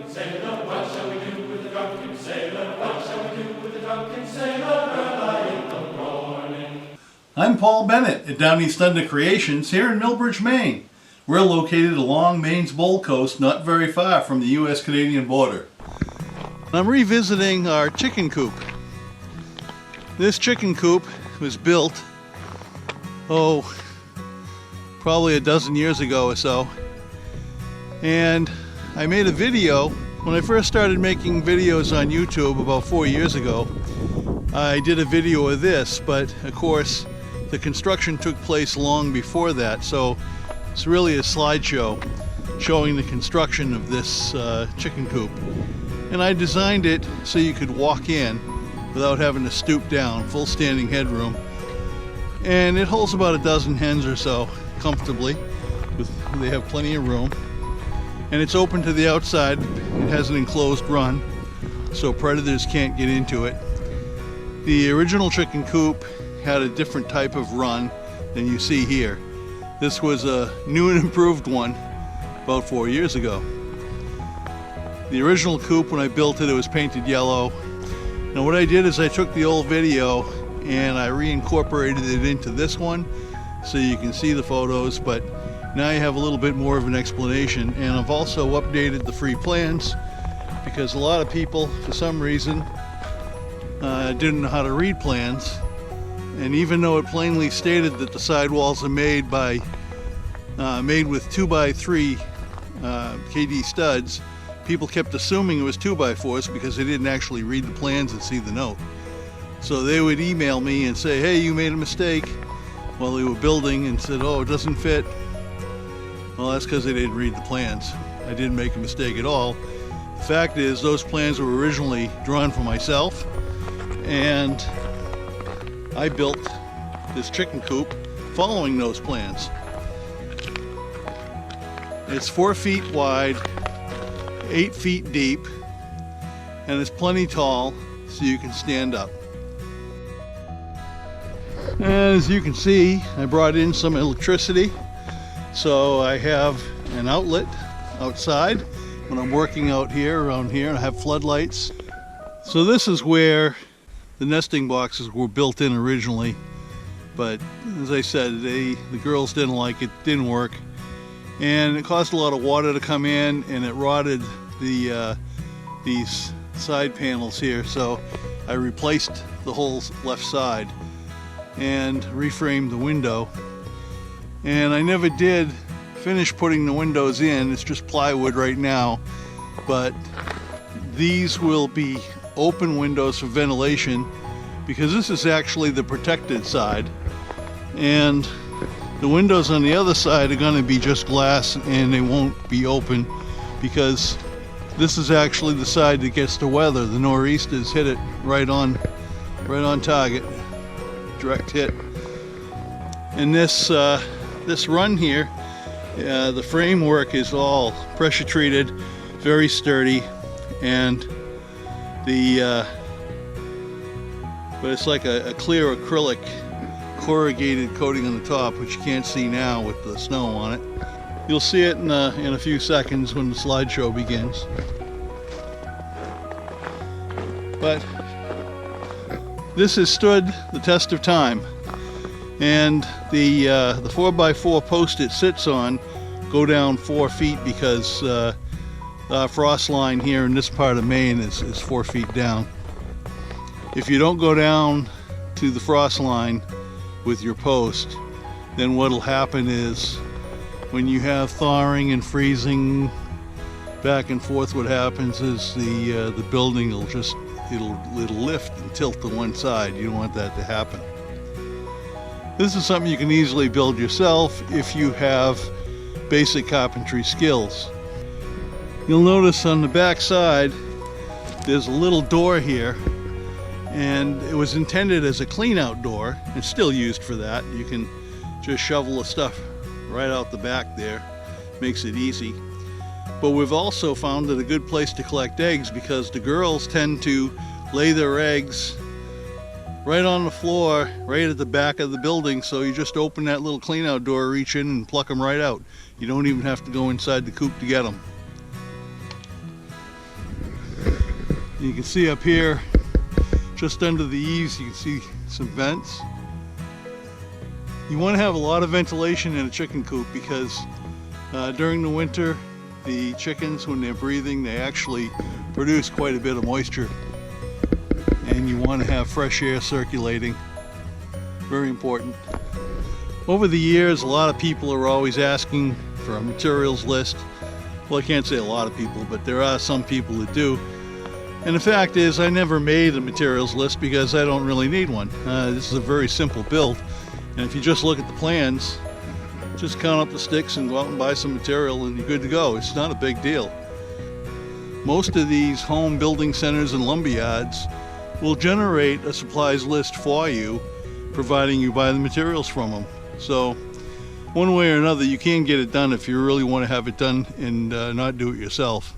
drunken sailor? What shall we do with the drunken sailor? What shall we do with the drunken sailor early in the morning? I'm Paul Bennett at Downeast Creations here in Millbridge, Maine. We're located along Maine's Bold Coast, not very far from the U.S.-Canadian border. I'm revisiting our chicken coop. This chicken coop was built, probably a dozen years ago or so. And I made a video when I first started making videos on YouTube about 4 years ago. I did a video of this, but of course the construction took place long before that, so it's really a slideshow showing the construction of this chicken coop. And I designed it so you could walk in without having to stoop down, full standing headroom. And it holds about a dozen hens or so comfortably. They have plenty of room. And it's open to the outside. It has an enclosed run, so predators can't get into it. The original chicken coop had a different type of run than you see here. This was a new and improved one about 4 years ago. The original coop, when I built it, it was painted yellow. Now what I did is I took the old video and I reincorporated it into this one so you can see the photos, but now you have a little bit more of an explanation. And I've also updated the free plans because a lot of people, for some reason, didn't know how to read plans. And even though it plainly stated that the sidewalls are made with 2x3 KD studs, people kept assuming it was 2x4s because they didn't actually read the plans and see the note. So they would email me and say, hey, you made a mistake while they were building, and said, oh, it doesn't fit. Well, that's because they didn't read the plans. I didn't make a mistake at all. The fact is, those plans were originally drawn for myself, and I built this chicken coop following those plans. It's 4 feet wide, 8 feet deep, and it's plenty tall so you can stand up. As you can see, I brought in some electricity, so I have an outlet outside when I'm working out here, around here, and I have floodlights. So this is where the nesting boxes were built in originally, but as I said, the girls didn't like it, didn't work. And it caused a lot of water to come in, and it rotted these side panels here, so I replaced the whole left side and reframed the window. And I never did finish putting the windows in. It's just plywood right now, but these will be open windows for ventilation because this is actually the protected side, and the windows on the other side are going to be just glass and they won't be open because this is actually the side that gets the weather. The nor'easters hit it right on target, direct hit. And this run here, the framework is all pressure treated, very sturdy, and but it's like a clear acrylic corrugated coating on the top, which you can't see now with the snow on it. You'll see it in a few seconds when the slideshow begins. But this has stood the test of time, and the 4x4 post it sits on go down 4 feet because the frost line here in this part of Maine is 4 feet down. If you don't go down to the frost line with your post, then what'll happen is when you have thawing and freezing back and forth, what happens is the building will it'll lift and tilt to one side. You don't want that to happen. This is something you can easily build yourself if you have basic carpentry skills. You'll notice on the back side there's a little door here, and it was intended as a clean out door. It's still used for that. You can just shovel the stuff right out the back there. Makes it easy. But we've also found it a good place to collect eggs because the girls tend to lay their eggs right on the floor, right at the back of the building. So you just open that little clean out door, reach in and pluck them right out. You don't even have to go inside the coop to get them. You can see up here, just under the eaves, you can see some vents. You want to have a lot of ventilation in a chicken coop because during the winter, the chickens, when they're breathing, they actually produce quite a bit of moisture. And you want to have fresh air circulating. Very important. Over the years, a lot of people are always asking for a materials list. Well, I can't say a lot of people, but there are some people that do. And the fact is, I never made a materials list because I don't really need one. This is a very simple build. And if you just look at the plans, just count up the sticks and go out and buy some material and you're good to go. It's not a big deal. Most of these home building centers and lumberyards will generate a supplies list for you, providing you buy the materials from them. So one way or another, you can get it done if you really want to have it done and not do it yourself.